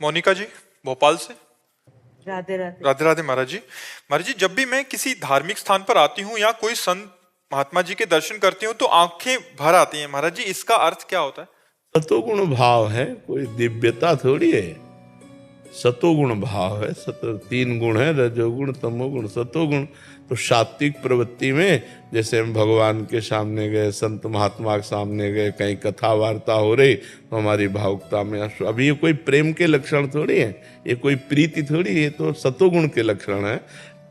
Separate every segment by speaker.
Speaker 1: मोनिका जी, भोपाल से।
Speaker 2: राधे राधे।
Speaker 1: राधे राधे महाराज जी। महाराज जी, जब भी मैं किसी धार्मिक स्थान पर आती हूँ या कोई संत महात्मा जी के दर्शन करती हूँ तो आंखें भर आती हैं। महाराज जी, इसका अर्थ क्या होता है?
Speaker 3: सतोगुण भाव है, कोई दिव्यता थोड़ी है। सतोगुण भाव है। तीन गुण है, रजोगुण तमोगुण सतोगुण। तो सात्विक प्रवृत्ति में जैसे हम भगवान के सामने गए, संत महात्मा के सामने गए, कहीं कथा वार्ता हो रही तो हमारी भावुकता में अभी ये कोई प्रेम के लक्षण थोड़ी है, ये कोई प्रीति थोड़ी, ये तो सतोगुण के लक्षण है।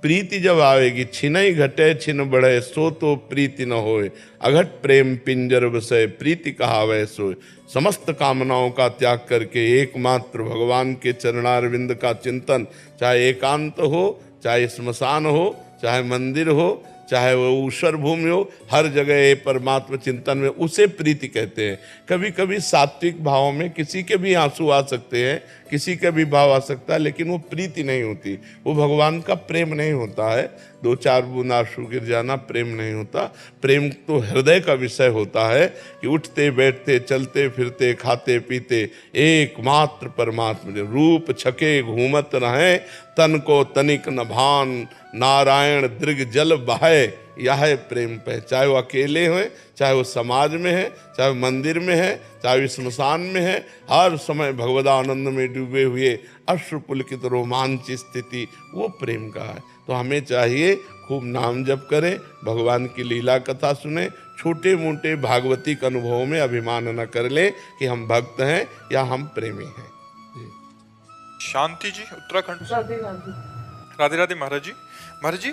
Speaker 3: प्रीति जब आवेगी, छिनई घटे छिन बढ़े, सो तो प्रीति न होए, अघट प्रेम पिंजर बसे, प्रीति कहावे सोए। समस्त कामनाओं का त्याग करके एकमात्र भगवान के चरणारविंद का चिंतन, चाहे एकांत हो, चाहे स्मशान हो, चाहे मंदिर हो, चाहे वो ऊषर भूमि हो, हर जगह परमात्मा चिंतन में, उसे प्रीति कहते हैं। कभी कभी सात्विक भाव में किसी के भी आंसू आ सकते हैं, किसी का भी भाव आ सकता है, लेकिन वो प्रीति नहीं होती, वो भगवान का प्रेम नहीं होता है। दो चार बूंद आंसू गिर जाना प्रेम नहीं होता। प्रेम तो हृदय का विषय होता है कि उठते बैठते चलते फिरते खाते पीते एकमात्र परमात्मा, रूप छके घूमत रहे, तन को तनिक न भान, नारायण दृग जल बहाए, यह है प्रेम पे। चाहे वो अकेले हो, चाहे वो समाज में है, चाहे वो मंदिर में है, चाहे वो स्मशान में है, हर समय भगवदानंद में डूबे हुए अश्रुपुलकित रोमांच स्थिति, वो प्रेम का है। तो हमें चाहिए खूब नाम जप करें, भगवान की लीला कथा सुने, छोटे मोटे भागवतिक अनुभवों में अभिमान न कर ले कि हम भक्त हैं या हम प्रेमी हैं।
Speaker 1: शांति जी, उत्तराखंड से।
Speaker 2: राधे राधे।
Speaker 1: राधे राधे महाराज जी। महाराज जी,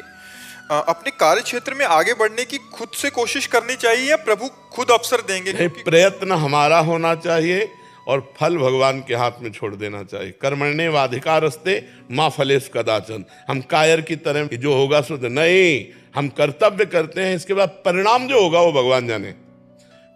Speaker 1: अपने कार्य क्षेत्र में आगे बढ़ने की खुद से कोशिश करनी चाहिए या प्रभु खुद अवसर देंगे?
Speaker 3: प्रयत्न हमारा होना चाहिए और फल भगवान के हाथ में छोड़ देना चाहिए। कर्मण्येवाधिकारस्ते मा फलेषु कदाचन। हम कायर की तरह जो होगा सो नहीं, हम कर्तव्य करते हैं, इसके बाद परिणाम जो होगा वो भगवान जाने।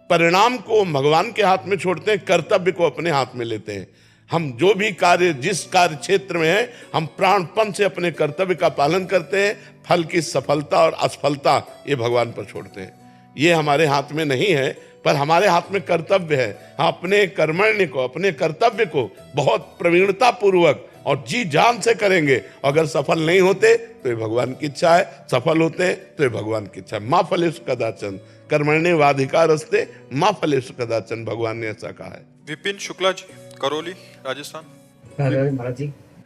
Speaker 3: परिणाम को भगवान के हाथ में छोड़ते हैं, कर्तव्य को अपने हाथ में लेते हैं। हम जो भी कार्य, जिस कार्य क्षेत्र में है, हम प्राणपण से अपने कर्तव्य का पालन करते हैं। फल की सफलता और असफलता ये भगवान पर छोड़ते हैं। ये हमारे हाथ में नहीं है, पर हमारे हाथ में कर्तव्य है। हम अपने कर्मण्य को, अपने कर्तव्य को बहुत प्रवीणता पूर्वक और जी जान से करेंगे। अगर सफल नहीं होते तो ये भगवान की इच्छा है, सफल होते तो ये भगवान की इच्छा है। माँ फलेषु कदाचन कर्मण्येवाधिकारस्ते माँ फलेषु कदाचन, भगवान ने ऐसा कहा है।
Speaker 1: विपिन शुक्ला जी, करौली, राजस्थान।
Speaker 4: राधे राधे महाराज जी।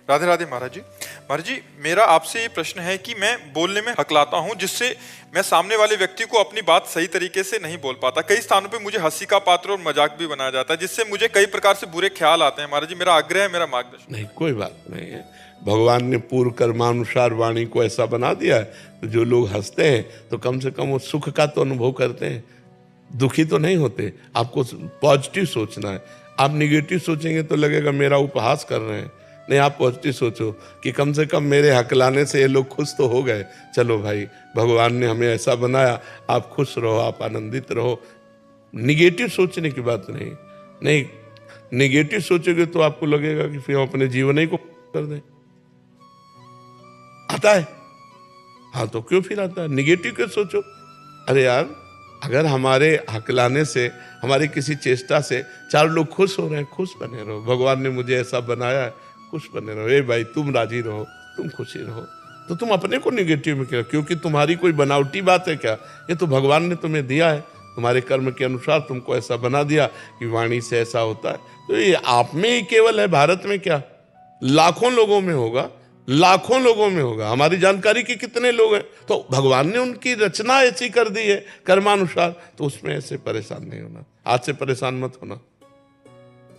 Speaker 1: राधे राधे महाराज जी। महाराज जी, मेरा आपसे ये प्रश्न है कि मैं बोलने में हकलाता हूँ, जिससे मैं सामने वाले व्यक्ति को अपनी बात सही तरीके से नहीं बोल पाता। कई स्थानों पे मुझे हंसी का पात्र और मजाक भी बनाया जाता है, जिससे मुझे कई प्रकार से बुरे ख्याल आते हैं। महाराज जी, मेरा आग्रह है, मेरा मार्गदर्शन।
Speaker 3: नहीं, कोई बात नहीं है। भगवान ने पूर्व कर्मानुसार वाणी को ऐसा बना दिया है, तो जो लोग हंसते हैं तो कम से कम वो सुख का तो अनुभव करते हैं, दुखी तो नहीं होते। आपको पॉजिटिव सोचना है। आप निगेटिव सोचेंगे तो लगेगा मेरा उपहास कर रहे हैं। नहीं, आप पॉजिटिव सोचो कि कम से कम मेरे हकलाने से ये लोग खुश तो हो गए। चलो भाई, भगवान ने हमें ऐसा बनाया, आप खुश रहो, आप आनंदित रहो। निगेटिव सोचने की बात नहीं, निगेटिव सोचोगे तो आपको लगेगा कि फिर हम अपने जीवन ही को कर दें। आता है, हाँ, तो क्यों फिर आता है? निगेटिव क्यों सोचो? अरे यार, अगर हमारे हकलाने से, हमारी किसी चेष्टा से चार लोग खुश हो रहे हैं, खुश बने रहो। भगवान ने मुझे ऐसा बनाया है, खुश बने रहो। ए भाई, तुम राजी रहो, तुम खुशी रहो। तो तुम अपने को निगेटिव में क्या? क्योंकि तुम्हारी कोई बनावटी बात है क्या? ये तो भगवान ने तुम्हें दिया है, तुम्हारे कर्म के अनुसार तुमको ऐसा बना दिया कि वाणी से ऐसा होता है। तो ये आप में ही केवल है, भारत में क्या, लाखों लोगों में होगा, लाखों लोगों में होगा। हमारी जानकारी के कितने लोग हैं? तो भगवान ने उनकी रचना ऐसी कर दी है कर्मानुसार, तो उसमें ऐसे परेशान नहीं होना। आज से परेशान मत होना,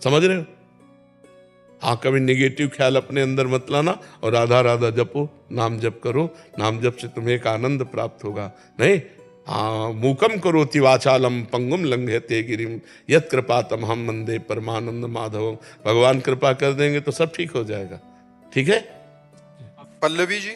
Speaker 3: समझ रहे हो? हाँ, कभी निगेटिव ख्याल अपने अंदर मत लाना और राधा राधा जपो, नाम जप करो। नाम जप से तुम्हें एक आनंद प्राप्त होगा। नहीं, हाँ, मूकम करोति वाचालम पंगुम लंघयते गिरिम यत् कृपातम हम वंदे परमानंद माधवम। भगवान कृपा कर देंगे तो सब ठीक हो जाएगा। ठीक है।
Speaker 1: पल्लवी जी।